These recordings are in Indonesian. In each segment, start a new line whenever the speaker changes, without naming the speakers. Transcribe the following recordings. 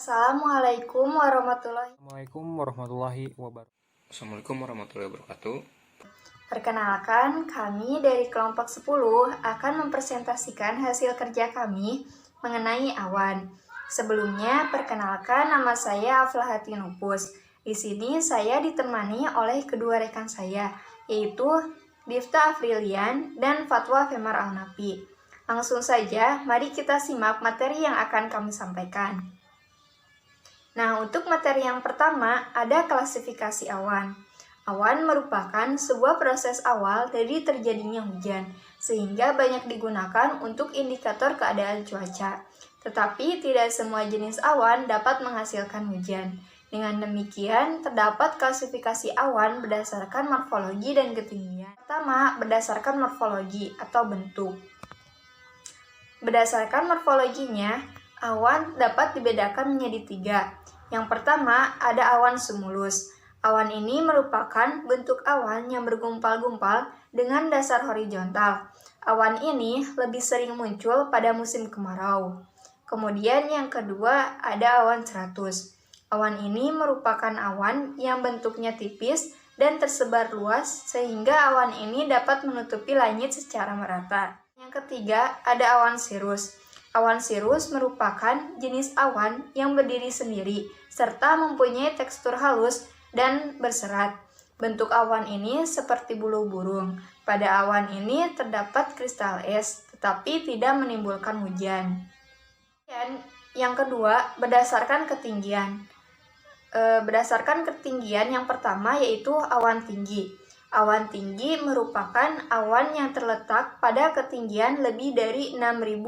Assalamualaikum warahmatullahi
Assalamualaikum warahmatullahi wabarakatuh.
Assalamualaikum warahmatullahi wabarakatuh.
Perkenalkan, kami dari kelompok 10 akan mempresentasikan hasil kerja kami mengenai awan. Sebelumnya, perkenalkan nama saya Aflahati Nupus. Di sini saya ditemani oleh kedua rekan saya, yaitu Difta Afrilian dan Fatwa Femar Alnafi. Langsung saja, mari kita simak materi yang akan kami sampaikan. Nah, untuk materi yang pertama ada klasifikasi awan. Awan merupakan sebuah proses awal dari terjadinya hujan, sehingga banyak digunakan untuk indikator keadaan cuaca. Tetapi tidak semua jenis awan dapat menghasilkan hujan. Dengan demikian, terdapat klasifikasi awan berdasarkan morfologi dan ketinggian. Pertama, berdasarkan morfologi atau bentuk. Berdasarkan morfologinya, awan dapat dibedakan menjadi 3. Yang pertama, ada awan sumulus. Awan ini merupakan bentuk awan yang bergumpal-gumpal dengan dasar horizontal. Awan ini lebih sering muncul pada musim kemarau. Kemudian yang kedua, ada awan stratus. Awan ini merupakan awan yang bentuknya tipis dan tersebar luas sehingga awan ini dapat menutupi langit secara merata. Yang ketiga, ada awan cirrus. Awan cirrus merupakan jenis awan yang berdiri sendiri serta mempunyai tekstur halus dan berserat. Bentuk awan ini seperti bulu burung. Pada awan ini terdapat kristal es, tetapi tidak menimbulkan hujan. Dan yang kedua, berdasarkan ketinggian. Berdasarkan ketinggian yang pertama yaitu awan tinggi. Awan tinggi merupakan awan yang terletak pada ketinggian lebih dari 6.000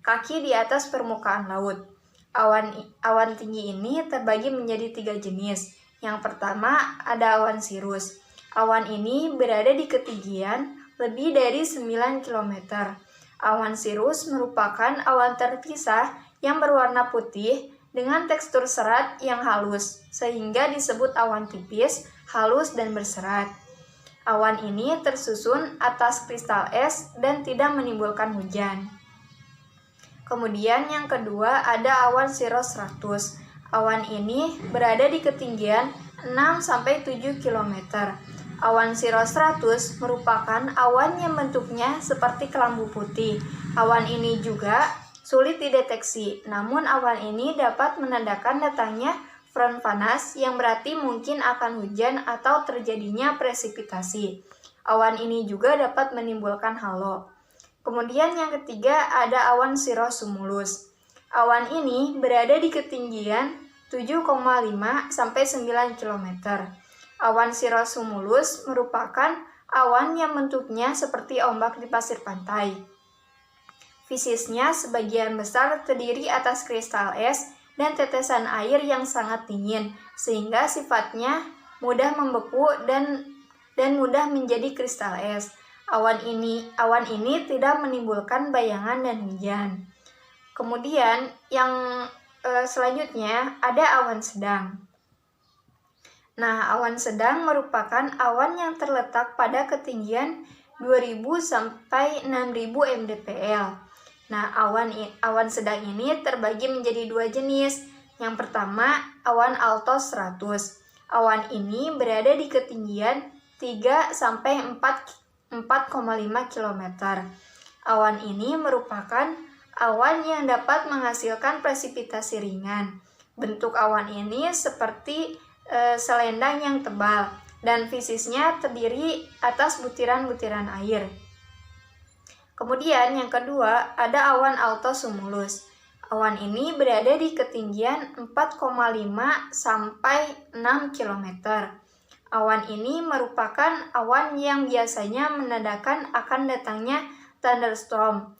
kaki di atas permukaan laut. Awan tinggi ini terbagi menjadi 3 jenis. Yang pertama ada awan cirrus. Awan ini berada di ketinggian lebih dari 9 km. Awan cirrus merupakan awan terpisah yang berwarna putih dengan tekstur serat yang halus, sehingga disebut awan tipis, halus, dan berserat. Awan ini tersusun atas kristal es dan tidak menimbulkan hujan. Kemudian yang kedua ada awan cirrostratus. Awan ini berada di ketinggian 6-7 km. Awan cirrostratus merupakan awan yang bentuknya seperti kelambu putih. Awan ini juga sulit dideteksi, namun awan ini dapat menandakan datangnya front panas yang berarti mungkin akan hujan atau terjadinya presipitasi. Awan ini juga dapat menimbulkan halo. Kemudian yang ketiga ada awan cirrocumulus. Awan ini berada di ketinggian 7,5-9 km. Awan cirrocumulus merupakan awan yang bentuknya seperti ombak di pasir pantai. Fisisnya sebagian besar terdiri atas kristal es dan tetesan air yang sangat dingin, sehingga sifatnya mudah membeku dan mudah menjadi kristal es. Awan ini tidak menimbulkan bayangan dan hujan. Kemudian yang selanjutnya ada awan sedang. Nah, awan sedang merupakan awan yang terletak pada ketinggian 2000 sampai 6000 mdpl. Nah, awan sedang ini terbagi menjadi 2 jenis. Yang pertama, awan altostratus. Awan ini berada di ketinggian 3 sampai 4,5 km. Awan ini merupakan awan yang dapat menghasilkan presipitasi ringan. Bentuk awan ini seperti selendang yang tebal dan fisisnya terdiri atas butiran-butiran air. Kemudian yang kedua ada awan altosumulus. Awan ini berada di ketinggian 4,5 sampai 6 km. Awan ini merupakan awan yang biasanya menandakan akan datangnya thunderstorm.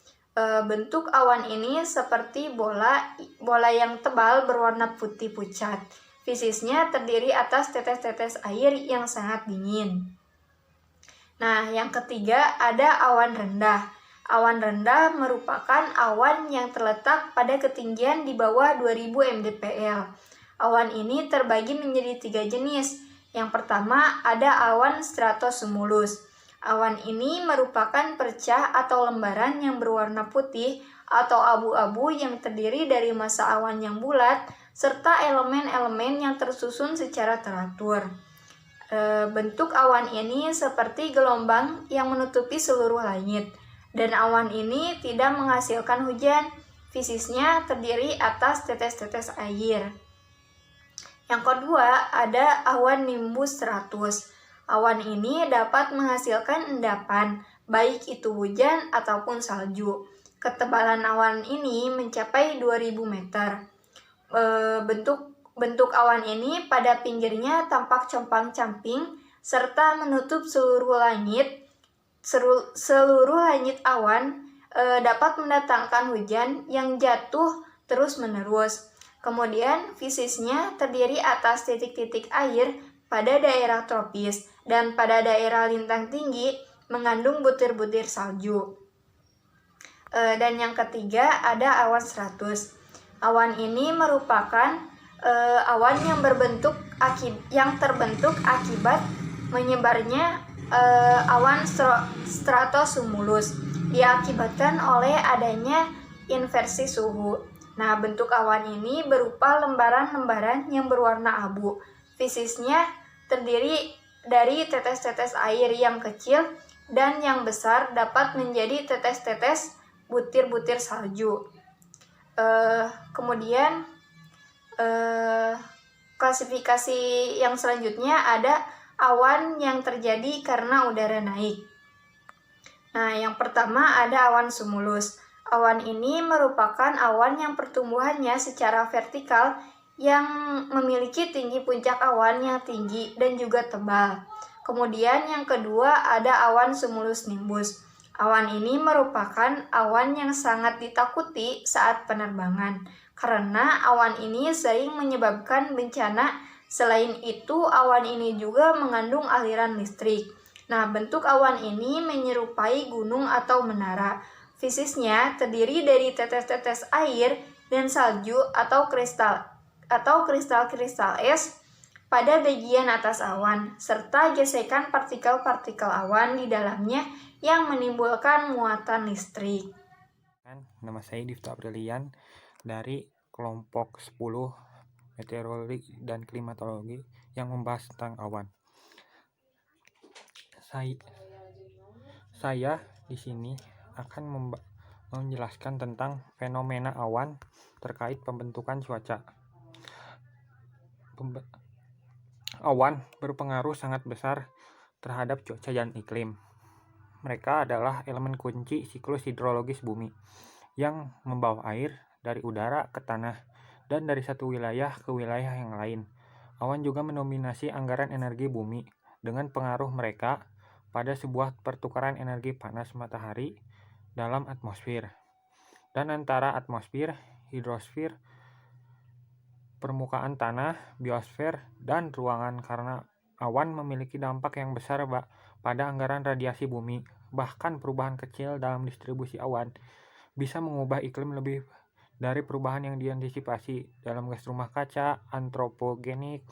Bentuk awan ini seperti bola yang tebal berwarna putih pucat. Fisisnya terdiri atas tetes-tetes air yang sangat dingin. Nah, yang ketiga ada awan rendah. Awan rendah merupakan awan yang terletak pada ketinggian di bawah 2000 mdpl. Awan ini terbagi menjadi 3 jenis. Yang pertama ada awan stratosumulus. Awan ini merupakan percah atau lembaran yang berwarna putih atau abu-abu yang terdiri dari massa awan yang bulat serta elemen-elemen yang tersusun secara teratur. Bentuk awan ini seperti gelombang yang menutupi seluruh langit, dan awan ini tidak menghasilkan hujan. Fisisnya terdiri atas tetes-tetes air. Yang kedua, ada awan nimbus 100. Awan ini dapat menghasilkan endapan, baik itu hujan ataupun salju. Ketebalan awan ini mencapai 2000 meter. Bentuk awan ini pada pinggirnya tampak compang-camping serta menutup seluruh langit. Seluruh langit awan dapat mendatangkan hujan yang jatuh terus-menerus. Kemudian fisisnya terdiri atas titik-titik air pada daerah tropis dan pada daerah lintang tinggi mengandung butir-butir salju. Dan yang ketiga ada awan 100. Awan ini merupakan awan yang terbentuk akibat menyebarnya awan stratosumulus diakibatkan oleh adanya inversi suhu. Nah, bentuk awan ini berupa lembaran-lembaran yang berwarna abu. Fisisnya terdiri dari tetes-tetes air yang kecil dan yang besar dapat menjadi tetes-tetes butir-butir salju. Kemudian klasifikasi yang selanjutnya ada awan yang terjadi karena udara naik. Nah, yang pertama ada awan sumulus. Awan ini merupakan awan yang pertumbuhannya secara vertikal yang memiliki tinggi puncak awan yang tinggi dan juga tebal. Kemudian yang kedua ada awan sumulus nimbus. Awan ini merupakan awan yang sangat ditakuti saat penerbangan karena awan ini sering menyebabkan bencana. Selain itu, awan ini juga mengandung aliran listrik. Nah, bentuk awan ini menyerupai gunung atau menara. Fisisnya terdiri dari tetes-tetes air dan salju atau kristal-kristal es pada bagian atas awan, serta gesekan partikel-partikel awan di dalamnya yang menimbulkan muatan listrik.
Nama saya Difta Aprilian dari kelompok 10 Meteorologi dan Klimatologi yang membahas tentang awan. Saya di sini akan menjelaskan tentang fenomena awan terkait pembentukan cuaca. Awan berpengaruh sangat besar terhadap cuaca dan iklim. Mereka adalah elemen kunci siklus hidrologis bumi yang membawa air dari udara ke tanah dan dari satu wilayah ke wilayah yang lain. Awan juga mendominasi anggaran energi bumi dengan pengaruh mereka pada sebuah pertukaran energi panas matahari dalam atmosfer dan antara atmosfer, hidrosfer, permukaan tanah, biosfer, dan ruangan karena awan memiliki dampak yang besar pada anggaran radiasi bumi. Bahkan perubahan kecil dalam distribusi awan bisa mengubah iklim lebih dari perubahan yang diantisipasi dalam gas rumah kaca, antropogenik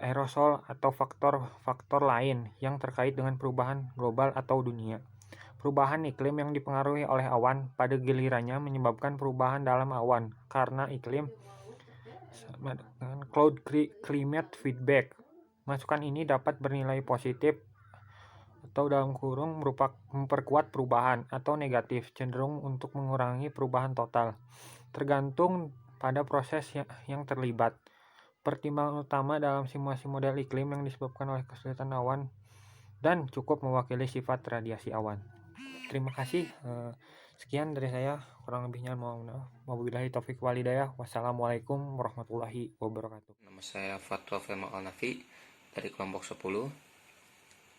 aerosol, atau faktor-faktor lain yang terkait dengan perubahan global atau dunia. Perubahan iklim yang dipengaruhi oleh awan pada gilirannya menyebabkan perubahan dalam awan karena iklim cloud climate feedback. Masukan ini dapat bernilai positif atau dalam kurung memperkuat perubahan atau negatif cenderung untuk mengurangi perubahan total tergantung pada proses yang terlibat. Pertimbangan utama dalam simulasi model iklim yang disebabkan oleh kesulitan awan dan cukup mewakili sifat radiasi awan. Terima kasih. Sekian dari saya, kurang lebihnya wabillahi taufik walhidayah. Wassalamualaikum warahmatullahi wabarakatuh.
Nama saya Fatwa Firman Al-Nafi dari kelompok 10.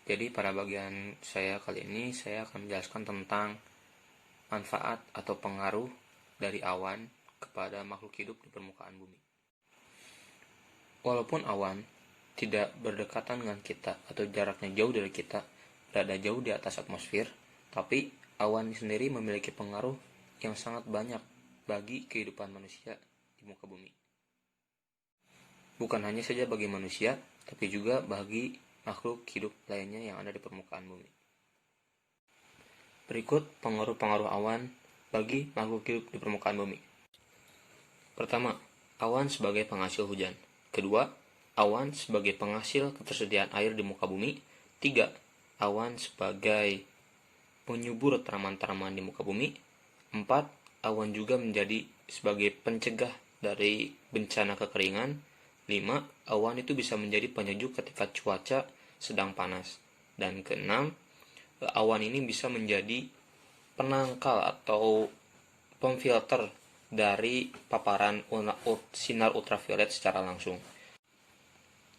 Jadi pada bagian saya kali ini saya akan menjelaskan tentang manfaat atau pengaruh dari awan kepada makhluk hidup di permukaan bumi. Walaupun awan tidak berdekatan dengan kita atau jaraknya jauh dari kita, berada jauh di atas atmosfer, tapi awan sendiri memiliki pengaruh yang sangat banyak bagi kehidupan manusia di muka bumi. Bukan hanya saja bagi manusia, tapi juga bagi makhluk hidup lainnya yang ada di permukaan bumi. Berikut pengaruh-pengaruh awan bagi makhluk hidup di permukaan bumi. Pertama, awan sebagai penghasil hujan. Kedua, awan sebagai penghasil ketersediaan air di muka bumi. Tiga, awan sebagai penyubur tanaman-tanaman di muka bumi. Empat, awan juga menjadi sebagai pencegah dari bencana kekeringan. Lima, awan itu bisa menjadi penyejuk ketika cuaca sedang panas. Dan keenam, awan ini bisa menjadi penangkal atau pemfilter dari paparan sinar ultraviolet secara langsung.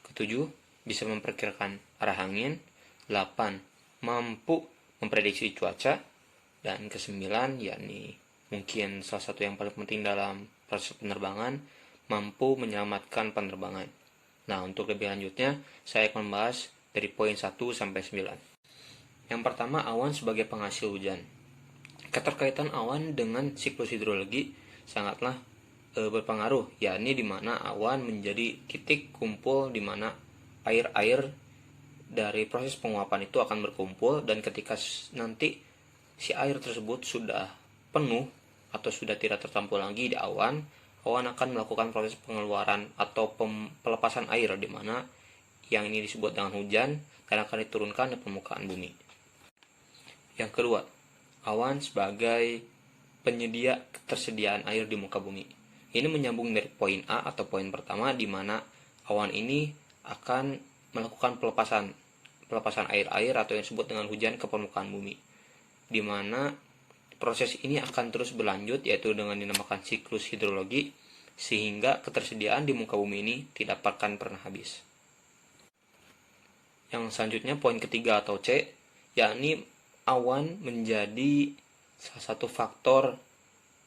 Ketujuh, bisa memperkirakan arah angin. 8, mampu memprediksi cuaca. Dan kesembilan, yakni mungkin salah satu yang paling penting dalam proses penerbangan, mampu menyelamatkan penerbangan. Nah, untuk lebih lanjutnya, saya akan membahas dari poin 1 sampai 9. Yang pertama, awan sebagai penghasil hujan. Keterkaitan awan dengan siklus hidrologi sangatlah berpengaruh, yakni di mana awan menjadi titik kumpul di mana air-air dari proses penguapan itu akan berkumpul, dan ketika nanti si air tersebut sudah penuh atau sudah tidak tertampung lagi di awan akan melakukan proses pengeluaran atau pelepasan air, di mana yang ini disebut dengan hujan dan akan diturunkan di permukaan bumi. Yang kedua, awan sebagai penyedia ketersediaan air di muka bumi. Ini menyambung dari poin A atau poin pertama, di mana awan ini akan melakukan pelepasan air-air atau yang disebut dengan hujan ke permukaan bumi, di mana proses ini akan terus berlanjut, yaitu dengan dinamakan siklus hidrologi, sehingga ketersediaan di muka bumi ini tidak akan pernah habis. Yang selanjutnya poin ketiga atau C, yakni awan menjadi salah satu faktor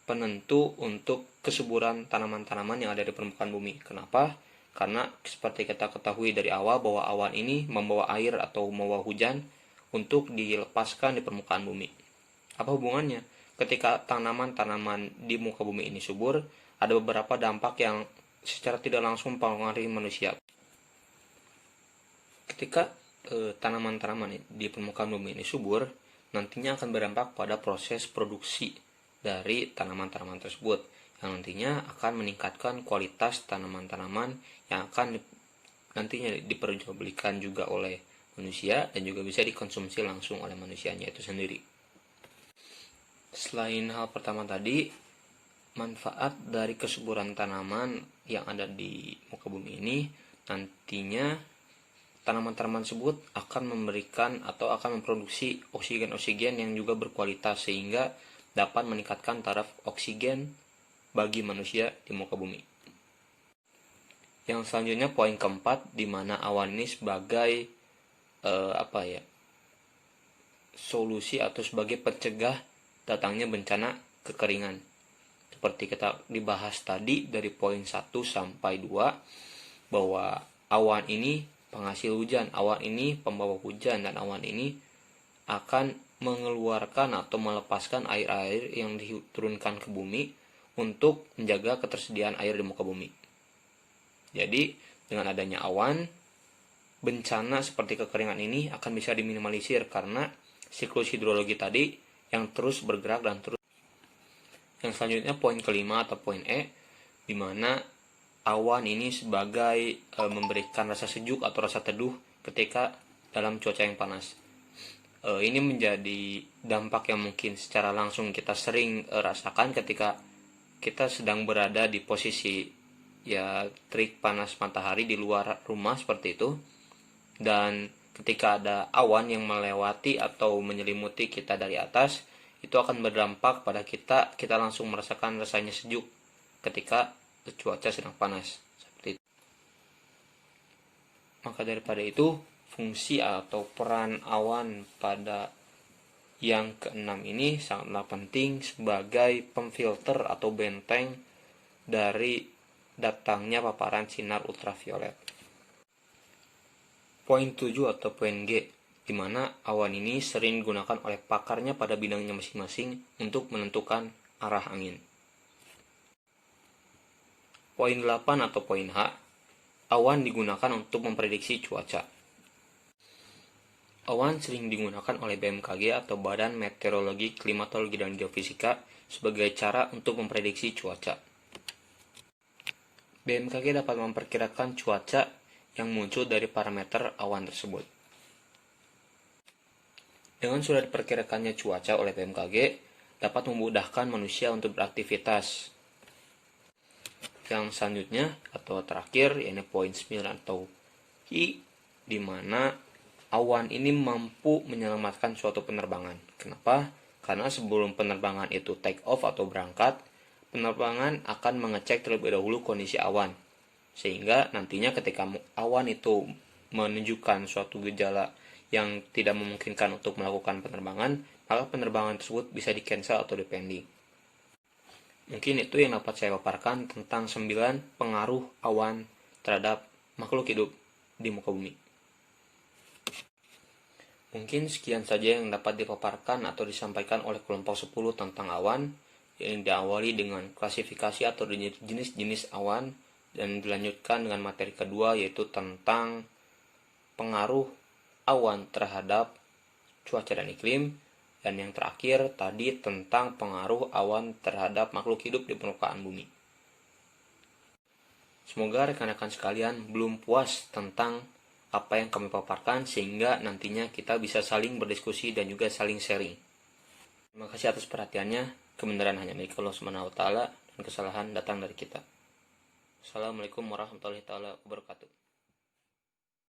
penentu untuk kesuburan tanaman-tanaman yang ada di permukaan bumi. Kenapa? Karena seperti kita ketahui dari awal bahwa awan ini membawa air atau membawa hujan untuk dilepaskan di permukaan bumi. Apa hubungannya? Ketika tanaman-tanaman di muka bumi ini subur, ada beberapa dampak yang secara tidak langsung mempengaruhi manusia. Ketika tanaman-tanaman di permukaan bumi ini subur, nantinya akan berdampak pada proses produksi dari tanaman-tanaman tersebut, yang nantinya akan meningkatkan kualitas tanaman-tanaman yang akan nantinya diperjualbelikan juga oleh manusia dan juga bisa dikonsumsi langsung oleh manusianya itu sendiri. Selain hal pertama tadi, manfaat dari kesuburan tanaman yang ada di muka bumi ini, nantinya tanaman-tanaman tersebut akan memberikan atau akan memproduksi oksigen-oksigen yang juga berkualitas, sehingga dapat meningkatkan taraf oksigen bagi manusia di muka bumi. Yang selanjutnya poin keempat, di mana awan ini sebagai solusi atau sebagai pencegah datangnya bencana kekeringan. Seperti kita dibahas tadi dari poin 1 sampai 2, bahwa awan ini penghasil hujan, awan ini pembawa hujan, dan awan ini akan mengeluarkan atau melepaskan air-air yang diturunkan ke bumi untuk menjaga ketersediaan air di muka bumi. Jadi, dengan adanya awan, bencana seperti kekeringan ini akan bisa diminimalisir karena siklus hidrologi tadi yang terus bergerak dan terus. Yang selanjutnya poin kelima atau poin E, di mana awan ini sebagai memberikan rasa sejuk atau rasa teduh ketika dalam cuaca yang panas. Ini menjadi dampak yang mungkin secara langsung kita sering rasakan ketika kita sedang berada di posisi terik panas matahari di luar rumah seperti itu, dan ketika ada awan yang melewati atau menyelimuti kita dari atas, itu akan berdampak pada kita langsung merasakan rasanya sejuk ketika cuaca sedang panas seperti itu. Maka daripada itu, fungsi atau peran awan pada yang keenam ini sangatlah penting sebagai pemfilter atau benteng dari datangnya paparan sinar ultraviolet. Poin 7 atau poin G, di mana awan ini sering digunakan oleh pakarnya pada bidangnya masing-masing untuk menentukan arah angin. Poin 8 atau poin H, awan digunakan untuk memprediksi cuaca. Awan sering digunakan oleh BMKG atau Badan Meteorologi, Klimatologi, dan Geofisika sebagai cara untuk memprediksi cuaca. BMKG dapat memperkirakan cuaca yang muncul dari parameter awan tersebut. Dengan sudah diperkirakannya cuaca oleh BMKG, dapat memudahkan manusia untuk beraktivitas. Yang selanjutnya atau terakhir, yaitu poin 9 atau I, di mana awan ini mampu menyelamatkan suatu penerbangan. Kenapa? Karena sebelum penerbangan itu take off atau berangkat, penerbangan akan mengecek terlebih dahulu kondisi awan. Sehingga nantinya ketika awan itu menunjukkan suatu gejala yang tidak memungkinkan untuk melakukan penerbangan, maka penerbangan tersebut bisa di-cancel atau di-pending. Mungkin itu yang dapat saya paparkan tentang 9 pengaruh awan terhadap makhluk hidup di muka bumi. Mungkin sekian saja yang dapat dipaparkan atau disampaikan oleh kelompok 10 tentang awan, yang diawali dengan klasifikasi atau jenis-jenis awan, dan dilanjutkan dengan materi kedua yaitu tentang pengaruh awan terhadap cuaca dan iklim, dan yang terakhir tadi tentang pengaruh awan terhadap makhluk hidup di permukaan bumi. Semoga rekan-rekan sekalian belum puas tentang apa yang kami paparkan, sehingga nantinya kita bisa saling berdiskusi dan juga saling sharing. Terima kasih atas perhatiannya. Kebenaran hanya milik Allah SWT dan kesalahan datang dari kita. Assalamualaikum warahmatullahi wabarakatuh.